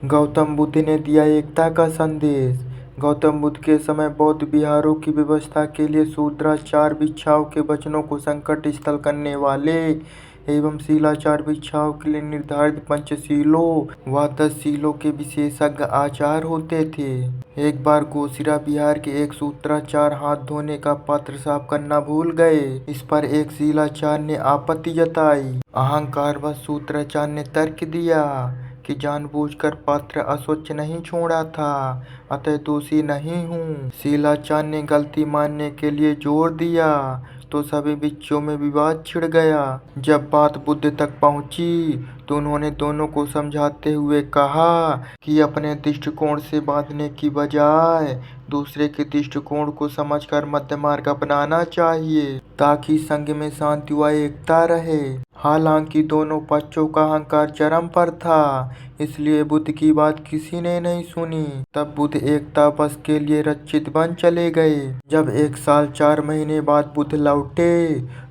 गौतम बुद्ध ने दिया एकता का संदेश। गौतम बुद्ध के समय बौद्ध विहारों की व्यवस्था के लिए सूत्राचार भिक्षुओं के वचनों को संकट स्थल करने वाले एवं शिलाचार भिक्षुओं के लिए निर्धारित पंचशीलों व 10 शीलों के विशेषज्ञ आचार्य होते थे। एक बार गोसिरा बिहार के एक सूत्राचार हाथ धोने का पात्र साफ करना भूल गए। इस पर एक शिलाचार ने आपत्ति जताई। अहंकारवश सूत्राचार ने तर्क दिया कि जानबूझकर पात्र अस्वच्छ नहीं छोड़ा था, अतः दोषी नहीं हूँ। शिलाचार्य ने गलती मानने के लिए जोर दिया तो सभी भिक्षुओं में विवाद छिड़ गया। जब बात बुद्ध तक पहुंची तो उन्होंने दोनों को समझाते हुए कहा कि अपने दृष्टिकोण से बांधने की बजाय दूसरे के दृष्टिकोण को समझकर मध्य मार्ग अपनाना चाहिए, ताकि संघ में शांति व एकता रहे। हालांकि दोनों पक्षों का अहंकार चरम पर था, इसलिए बुद्ध की बात किसी ने नहीं सुनी। तब बुद्ध एकता बस के लिए रक्षित बन चले गए। जब 1 साल 4 महीने बाद बुद्ध लौटे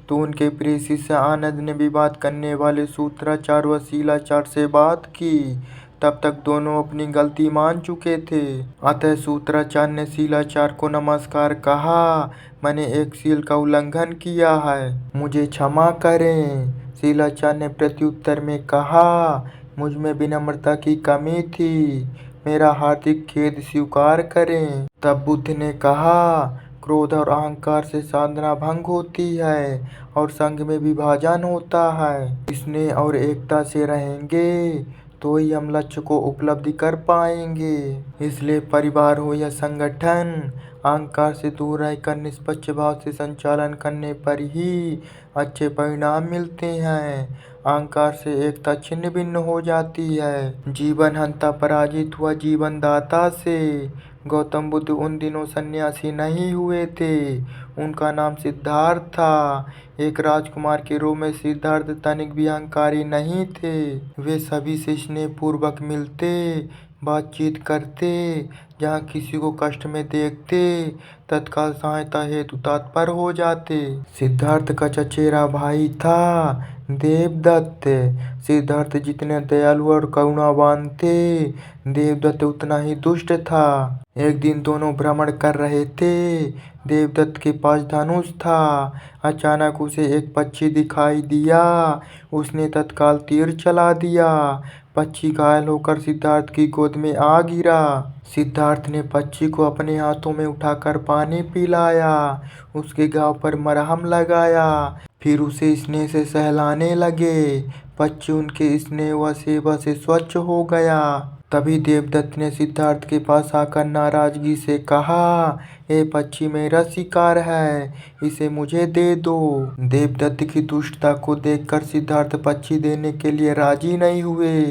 तो उनके प्रिय शिष्य आनंद ने विवाद करने वाले सूत्राचार व शिलाचार से बात की। तब तक दोनों अपनी गलती मान चुके थे। अतः सूत्राचार ने शिलाचार को नमस्कार कहा, मैंने एक शील का उल्लंघन किया है, मुझे क्षमा करें। शिलाचार ने प्रत्युत्तर में कहा, मुझ में विनम्रता की कमी थी, मेरा हार्दिक खेद स्वीकार करें। तब बुद्ध ने कहा, क्रोध और अहंकार से साधना भंग होती है और संघ में विभाजन होता है। स्नेह और एकता से रहेंगे तो ही हम लक्ष्य को उपलब्धि कर पाएंगे। इसलिए परिवार हो या संगठन, अहंकार से दूर रहकर निष्पक्ष भाव से संचालन करने पर ही अच्छे परिणाम मिलते हैं। अहंकार से एकता छिन्न भिन्न हो जाती है। जीवन हंता पराजित हुआ जीवन दाता से। गौतम बुद्ध उन दिनों सन्यासी नहीं हुए थे, उनका नाम सिद्धार्थ था। एक राजकुमार के रूप में सिद्धार्थ तनिक भी अहंकारी नहीं थे। वे सभी से स्नेह पूर्वक मिलते, बातचीत करते, जहाँ किसी को कष्ट में देखते तत्काल सहायता हेतु तत्पर हो जाते। सिद्धार्थ का चचेरा भाई था देवदत्त। सिद्धार्थ जितने दयालु और करुणावान थे, देवदत्त उतना ही दुष्ट था। एक दिन दोनों भ्रमण कर रहे थे। देवदत्त के पास धनुष था। अचानक उसे एक पक्षी दिखाई दिया। उसने तत्काल तीर चला दिया। पक्षी घायल होकर सिद्धार्थ की गोद में आ गिरा। सिद्धार्थ ने पक्षी को अपने हाथों में उठाकर पानी पिलाया, उसके घाव पर मरहम लगाया, फिर उसे स्नेह से सहलाने लगे। पक्षी उनके स्नेह व सेवा से स्वच्छ हो गया। तभी देवदत्त ने सिद्धार्थ के पास आकर नाराजगी से कहा, ये पक्षी मेरा शिकार है, इसे मुझे दे दो। देवदत्त की दुष्टता को देखकर सिद्धार्थ पक्षी देने के लिए राजी नहीं हुए।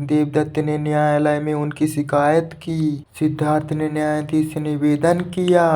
देवदत्त ने न्यायालय में उनकी शिकायत की। सिद्धार्थ ने न्यायाधीश से निवेदन किया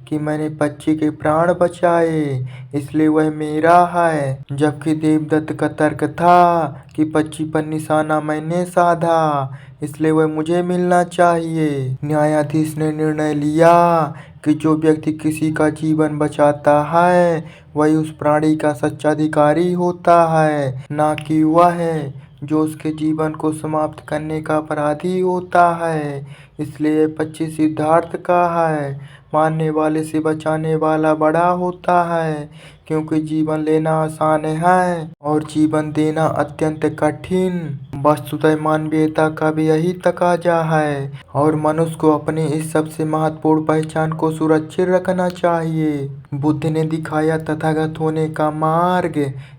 कि मैंने पक्षी के प्राण बचाए, इसलिए वह मेरा है। जबकि देवदत्त का तर्क था कि पक्षी पर निशाना मैंने साधा, इसलिए वह मुझे मिलना चाहिए। न्यायाधीश ने निर्णय लिया कि जो व्यक्ति किसी का जीवन बचाता है वही उस प्राणी का सच्चा अधिकारी होता है, ना कि वह जो उसके जीवन को समाप्त करने का अपराधी होता है। इसलिए पक्षी सिद्धार्थ का है। मारने वाले से बचाने वाला बड़ा होता है, क्योंकि जीवन लेना आसान है और जीवन देना अत्यंत कठिन। वस्तुतः मानवीयता का भी यही तकाजा है और मनुष्य को अपनी इस सबसे महत्वपूर्ण पहचान को सुरक्षित रखना चाहिए। बुद्ध ने दिखाया तथागत होने का मार्ग।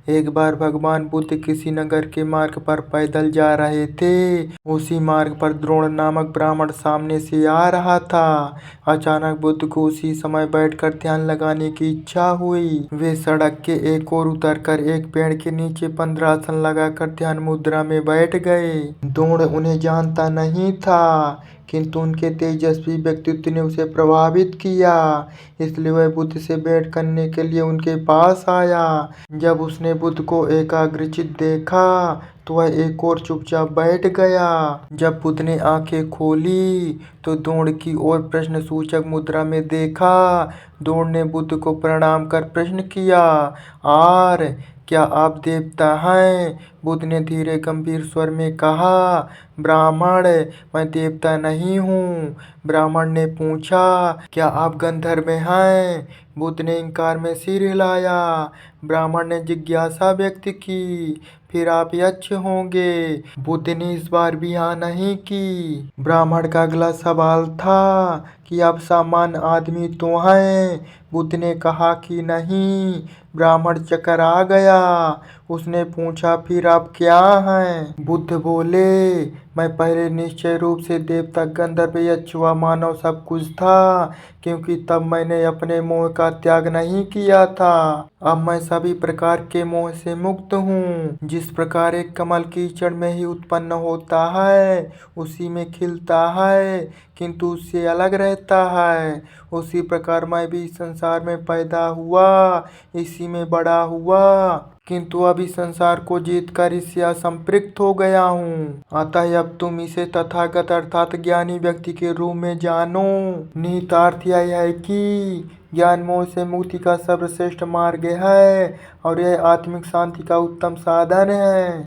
एक बार भगवान बुद्ध किसी नगर के मार्ग पर पैदल जा रहे थे। उसी मार्ग पर द्रोण नामक ब्राह्मण सामने से आ रहा था। अचानक बुद्ध को उसी समय बैठकर ध्यान लगाने की इच्छा हुई। वे सड़क के एक ओर उतरकर एक पेड़ के नीचे 15 आसन लगाकर ध्यान मुद्रा में बैठ गए। द्रोण उन्हें जानता नहीं था, किंतु उनके तेजस्वी व्यक्तित्व ने उसे प्रभावित किया, इसलिए वह बुद्ध से भेंट करने के लिए उनके पास आया। जब उसने बुद्ध को एकाग्रचित्त देखा तो वह एक ओर चुपचाप बैठ गया। जब बुद्ध ने आंखें खोली तो द्रोण की ओर प्रश्न सूचक मुद्रा में देखा। द्रोण ने बुद्ध को प्रणाम कर प्रश्न किया, आर्य, क्या आप देवता हैं? बुद्ध ने धीरे गंभीर स्वर में कहा, ब्राह्मण, मैं देवता नहीं हूँ। ब्राह्मण ने पूछा, क्या आप गंधर्व हैं? बुद्ध ने इंकार में सिर हिलाया। ब्राह्मण ने जिज्ञासा व्यक्त की, फिर आप यक्ष होंगे? बुद्ध ने इस बार भी हाँ नहीं की। ब्राह्मण का अगला सवाल था कि आप सामान्य आदमी तो हैं? बुद्ध ने कहा कि नहीं। ब्राह्मण चक्कर आ गया। उसने पूछा, फिर आप क्या हैं? बुद्ध बोले, मैं पहले निश्चय रूप से देवता, गंधर्व, यक्ष व मानव सब कुछ था, क्योंकि तब मैंने अपने मोह का त्याग नहीं किया था। अब मैं सभी प्रकार के मोह से मुक्त हूँ। जिस प्रकार एक कमल कीचड़ में ही उत्पन्न होता है, उसी में खिलता है, किंतु उससे अलग रहता है, उसी प्रकार मैं भी इस संसार में पैदा हुआ, इसी में बड़ा हुआ, किंतु अब इस संसार को जीत कर इससे असंपृक्त हो गया हूँ। अतः अब तुम इसे तथागत अर्थात ज्ञानी व्यक्ति के रूप में जानो। निहितार्थ यह है कि ज्ञान मोह से मुक्ति का सर्वश्रेष्ठ मार्ग है और यह आत्मिक शांति का उत्तम साधन है।